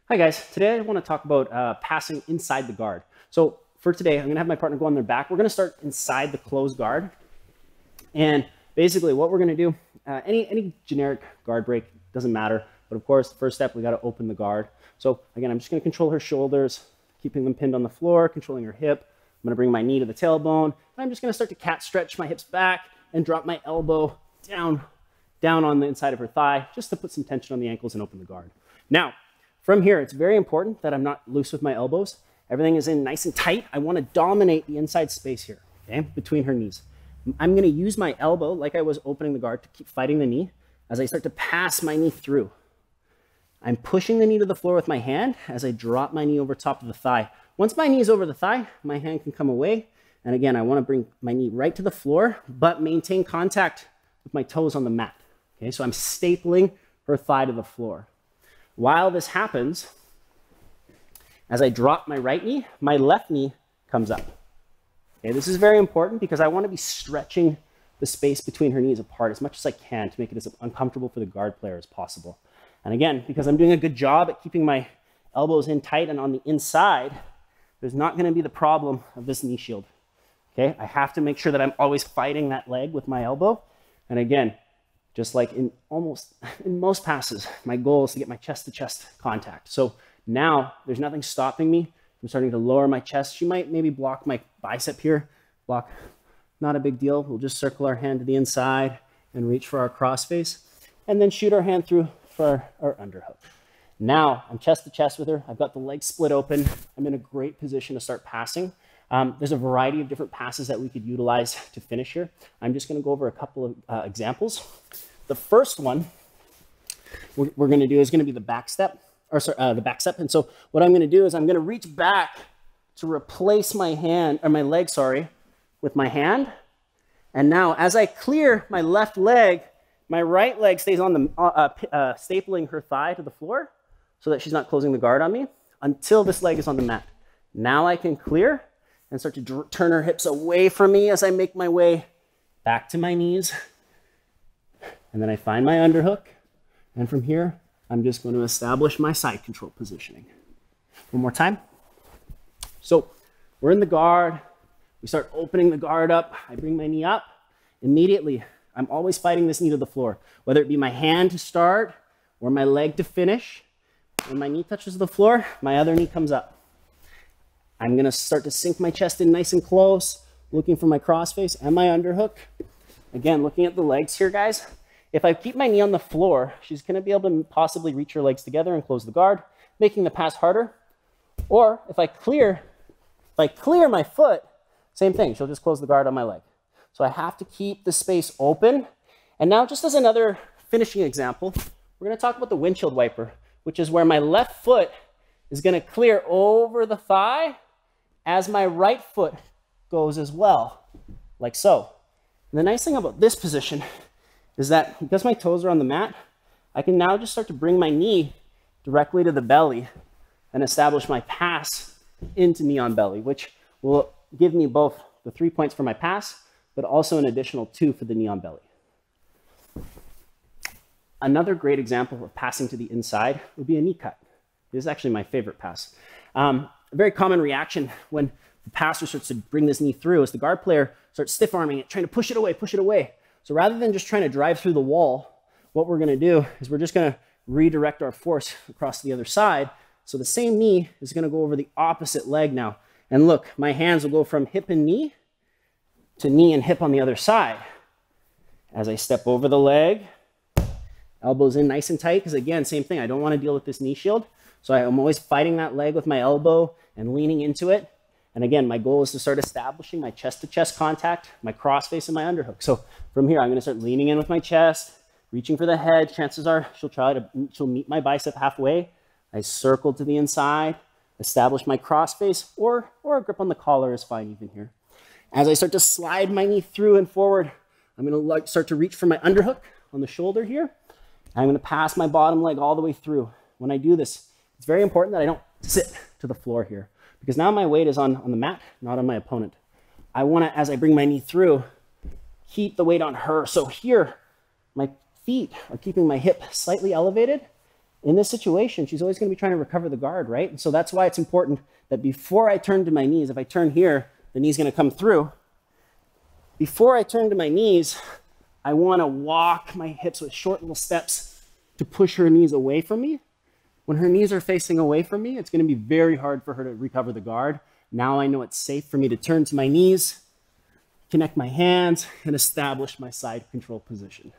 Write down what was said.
Hi guys, today I want to talk about passing inside the guard. So for today, I'm going to have my partner go on their back. We're going to start inside the closed guard. And basically what we're going to do, any generic guard break, doesn't matter. But of course, the first step, we got to open the guard. So again, I'm just going to control her shoulders, keeping them pinned on the floor, controlling her hip. I'm going to bring my knee to the tailbone. And I'm just going to start to cat stretch my hips back and drop my elbow down on the inside of her thigh, just to put some tension on the ankles and open the guard. Now, from here, it's very important that I'm not loose with my elbows. Everything is in nice and tight. I want to dominate the inside space here, okay, between her knees. I'm going to use my elbow, like I was opening the guard, to keep fighting the knee as I start to pass my knee through. I'm pushing the knee to the floor with my hand as I drop my knee over top of the thigh. Once my knee is over the thigh, my hand can come away. And again, I want to bring my knee right to the floor, but maintain contact with my toes on the mat. Okay, so I'm stapling her thigh to the floor. While this happens, as I drop my right knee, my left knee comes up. Okay, this is very important because I want to be stretching the space between her knees apart as much as I can to make it as uncomfortable for the guard player as possible. And again, because I'm doing a good job at keeping my elbows in tight and on the inside, there's not going to be the problem of this knee shield. Okay, I have to make sure that I'm always fighting that leg with my elbow. And again, just like in most passes, my goal is to get my chest-to-chest contact. So now there's nothing stopping me from starting to lower my chest. She might maybe block my bicep here. Block, not a big deal. We'll just circle our hand to the inside and reach for our crossface, and then shoot our hand through for our underhook. Now I'm chest-to-chest with her. I've got the legs split open. I'm in a great position to start passing. There's a variety of different passes that we could utilize to finish here. I'm just going to go over a couple of examples. The first one we're going to do is going to be the back step, the back step. And so what I'm going to do is I'm going to reach back to replace my hand, or my leg, sorry, with my hand. And now as I clear my left leg, my right leg stays on the, stapling her thigh to the floor so that she's not closing the guard on me until this leg is on the mat. Now I can clear and start to turn her hips away from me as I make my way back to my knees. And then I find my underhook. And from here, I'm just going to establish my side control positioning. One more time. So we're in the guard. We start opening the guard up. I bring my knee up. Immediately, I'm always fighting this knee to the floor, whether it be my hand to start or my leg to finish. When my knee touches the floor, my other knee comes up. I'm going to start to sink my chest in nice and close, looking for my crossface and my underhook. Again, looking at the legs here, guys. If I keep my knee on the floor, she's going to be able to possibly reach her legs together and close the guard, making the pass harder. Or if I clear my foot, same thing. She'll just close the guard on my leg. So I have to keep the space open. And now, just as another finishing example, we're going to talk about the windshield wiper, which is where my left foot is going to clear over the thigh as my right foot goes as well, like so. And the nice thing about this position is that because my toes are on the mat, I can now just start to bring my knee directly to the belly and establish my pass into knee on belly, which will give me both the 3 points for my pass, but also an additional 2 for the knee on belly. Another great example of passing to the inside would be a knee cut. This is actually my favorite pass. A very common reaction when the passer starts to bring this knee through is the guard player starts stiff arming it, trying to push it away, push it away. So rather than just trying to drive through the wall, what we're going to do is we're just going to redirect our force across the other side. So the same knee is going to go over the opposite leg now. And look, my hands will go from hip and knee to knee and hip on the other side. As I step over the leg, elbows in nice and tight, because again, same thing. I don't want to deal with this knee shield. So I'm always fighting that leg with my elbow and leaning into it. And again, my goal is to start establishing my chest-to-chest contact, my crossface, and my underhook. So from here, I'm going to start leaning in with my chest, reaching for the head. Chances are she'll meet my bicep halfway. I circle to the inside, establish my crossface, or a grip on the collar is fine even here. As I start to slide my knee through and forward, I'm going to start to reach for my underhook on the shoulder here. I'm going to pass my bottom leg all the way through. When I do this, it's very important that I don't sit to the floor here, because now my weight is on the mat, not on my opponent. I want to, as I bring my knee through, keep the weight on her. So here, my feet are keeping my hip slightly elevated, in this situation, she's always going to be trying to recover the guard, right? And so that's why it's important that before I turn to my knees, if I turn here, the knee's going to come through. Before I turn to my knees, I want to walk my hips with short little steps to push her knees away from me. When her knees are facing away from me, it's going to be very hard for her to recover the guard. Now I know it's safe for me to turn to my knees, connect my hands, and establish my side control position.